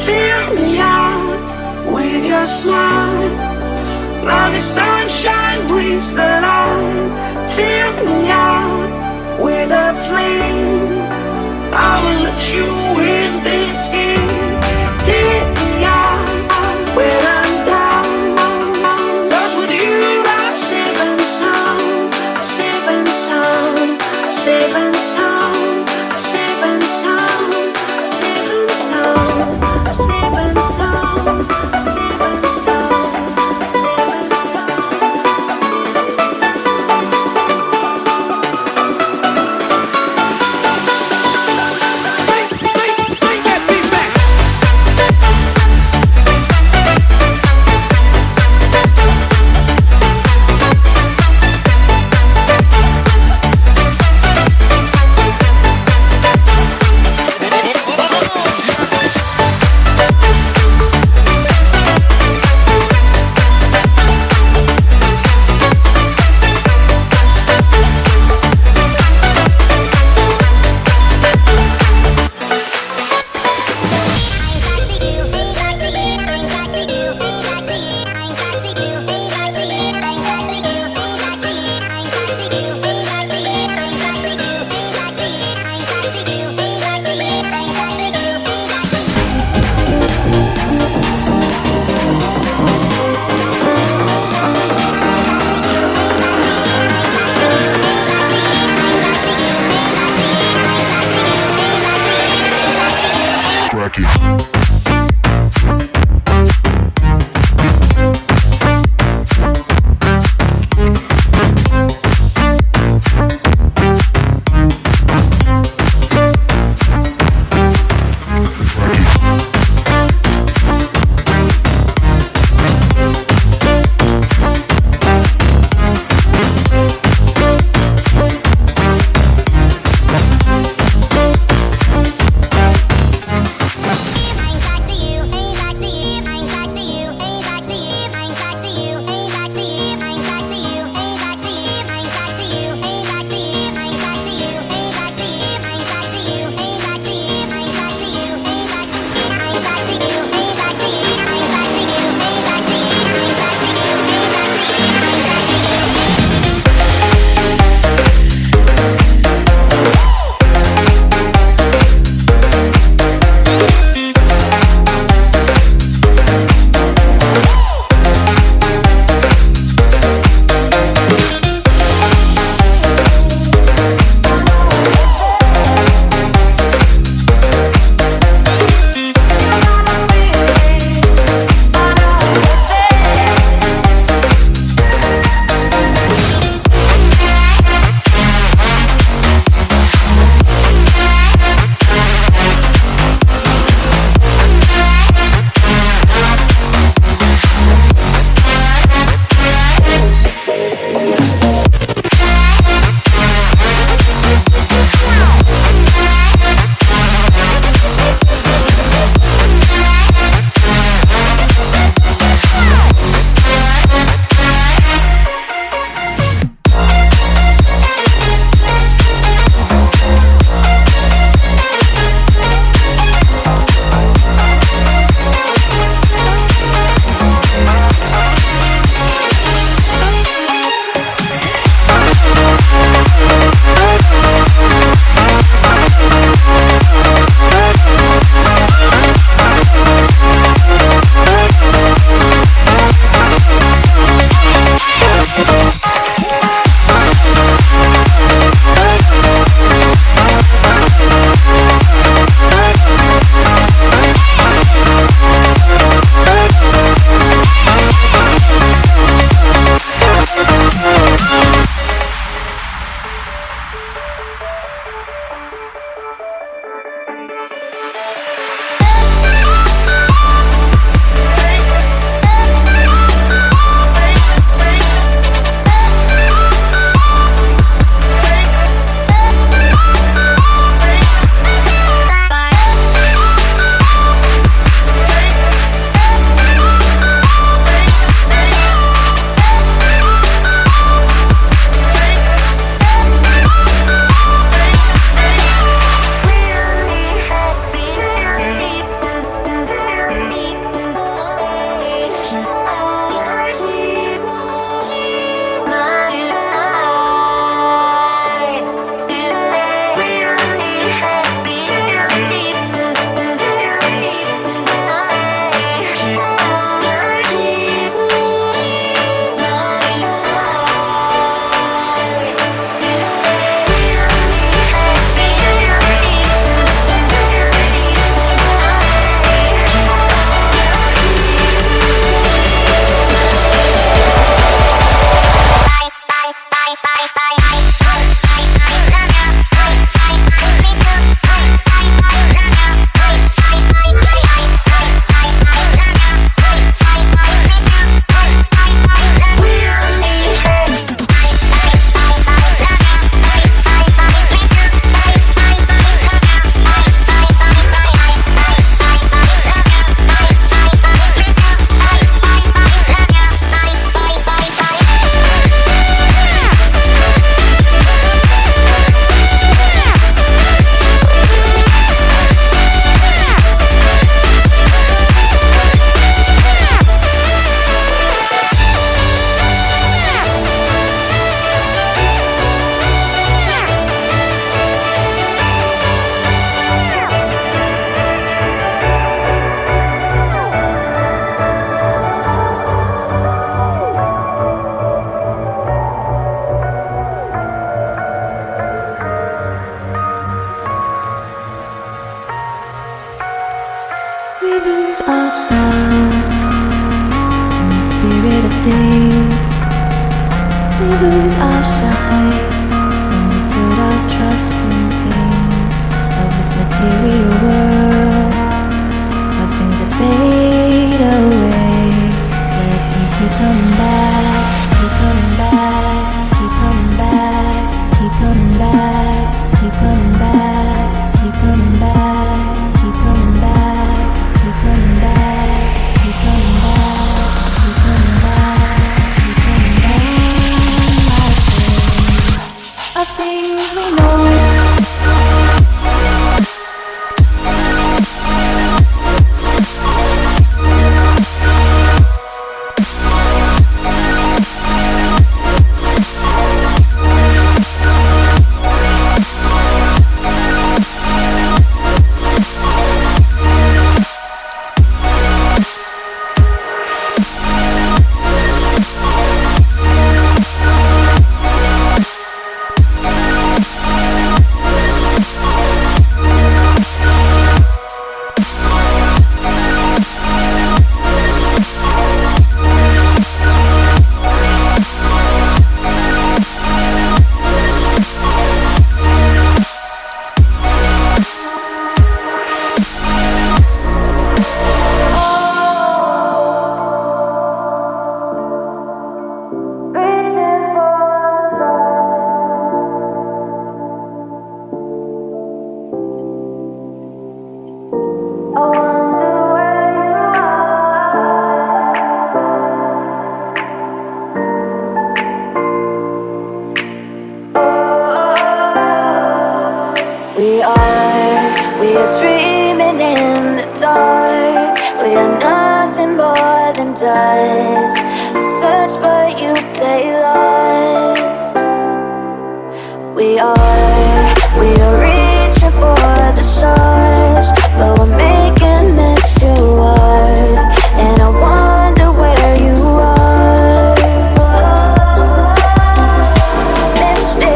Fill me out with your smile. Now the sunshine brings the light. Fill me out with a flame. I will let you in this game. Take me out when I'm down. 'Cause with you I'm safe and sound. I'm safe and sound. I'm safe and sound. I'm safe and sound. I'm safe and sound. I'm safe and sound. I'm safe and sound. I'm safe and sound. I'm safe and Bring that beat back. Ain't got to you, ain't got to you. lose ourselves in the spirit of things. We lose our sight when we put our trust in things of this material world, of things that fade away. Let me keep coming back, keep coming back, keep coming back, keep coming back, keep coming back, keep coming back, keep coming back, keep coming back, keep coming back, keep coming back, keep coming back. Of things we know. We are dreaming in the dark. We are nothing more than dust. Search but you stay lost. We are reaching for the stars, but we're making this too hard. And I wonder where you are, mysterious.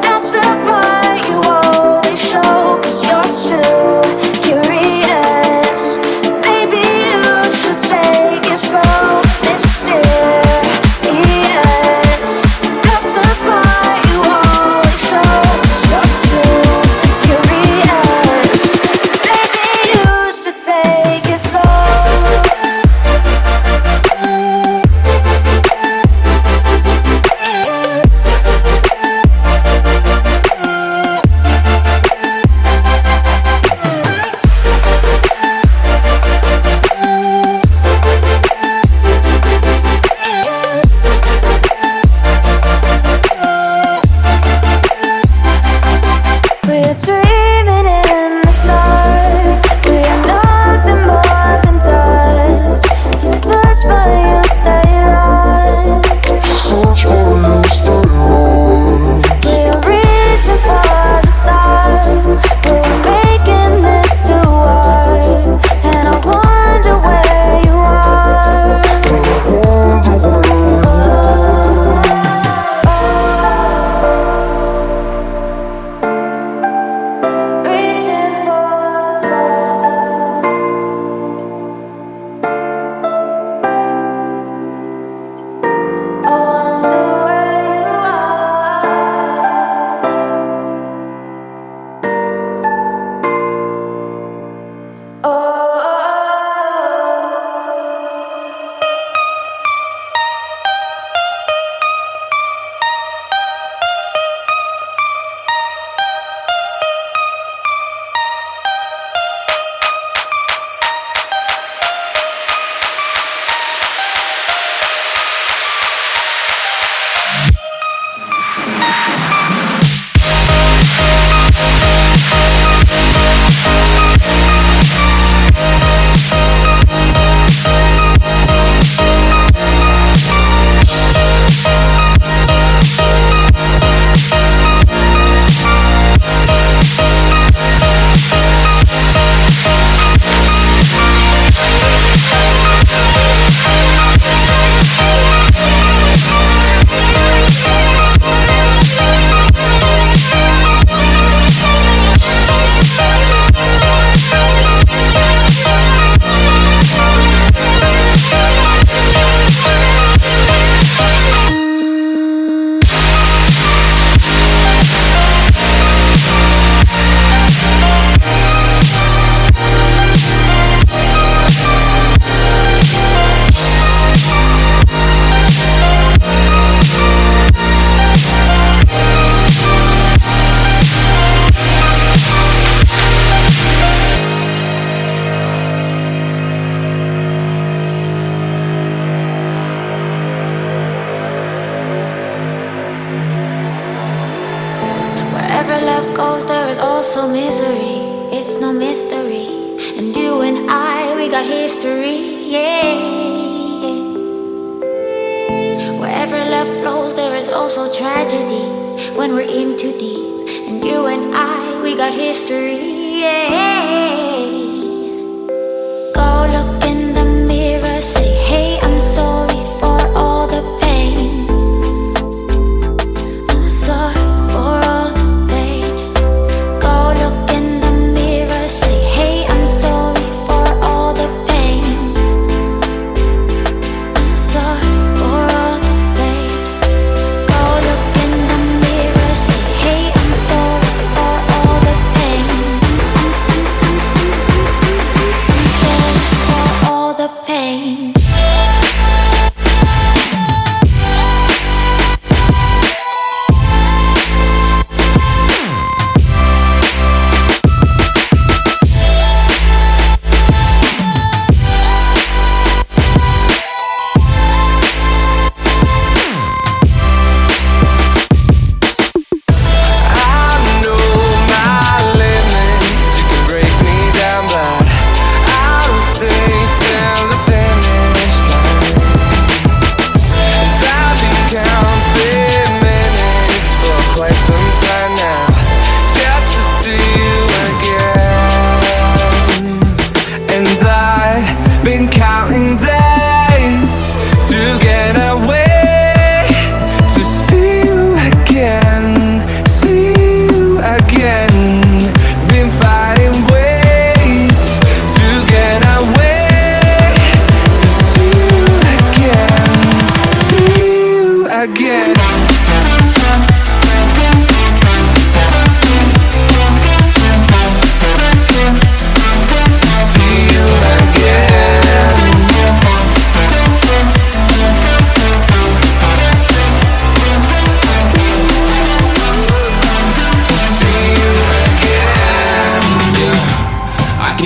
That's the part you always show, 'cause you're too curious. Maybe you should take it slow. it's no mystery. And you and I, we got history, yeah. Wherever love flows, there is also tragedy when we're in too deep. And you and I, we got history, yeah. Go look in the mirror, say, hey, I'm sorry for all the pain. I'm sorry for all the pain. Go look in the mirror, say, hey, I'm sorry for all the pain. I'm sorry for all the pain. Go look in the mirror, say, hey, I'm sorry for all the pain. I'm sorry for all the pain. Been counting days to get away, to see you again, see you again. Been fighting ways to get away, to see you again, see you again.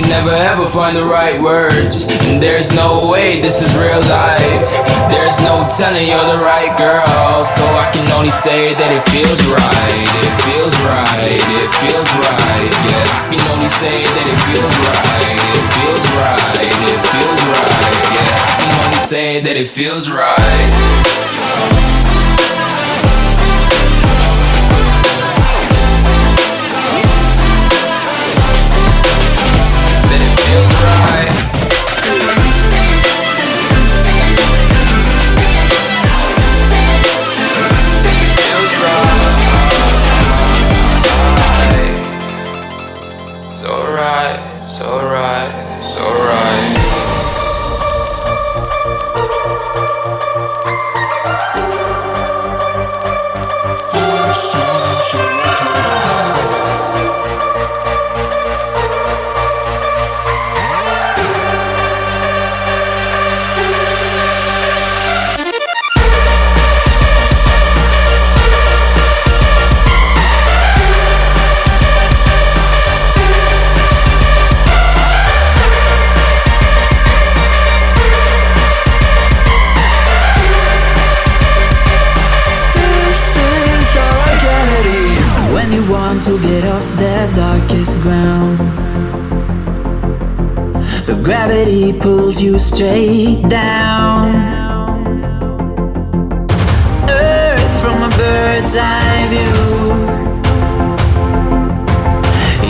Never ever find the right words, and there's no way this is real life. There's no telling you're the right girl, so I can only say that it feels right. It feels right, it feels right, yeah. I can only say that it feels right. It feels right, it feels right, yeah. I can only say that it feels right. So right, so right. To get off that darkest ground, but gravity pulls you straight down. Earth from a bird's eye view.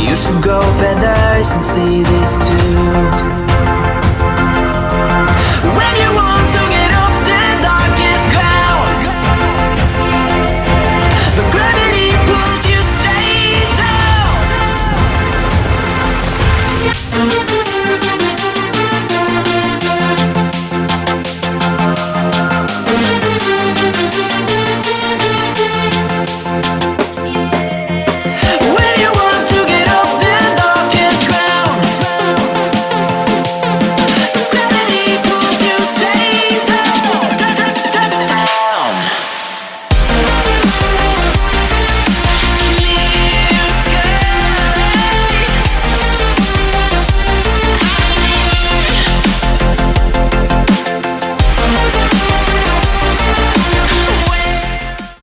You should grow feathers and see this too.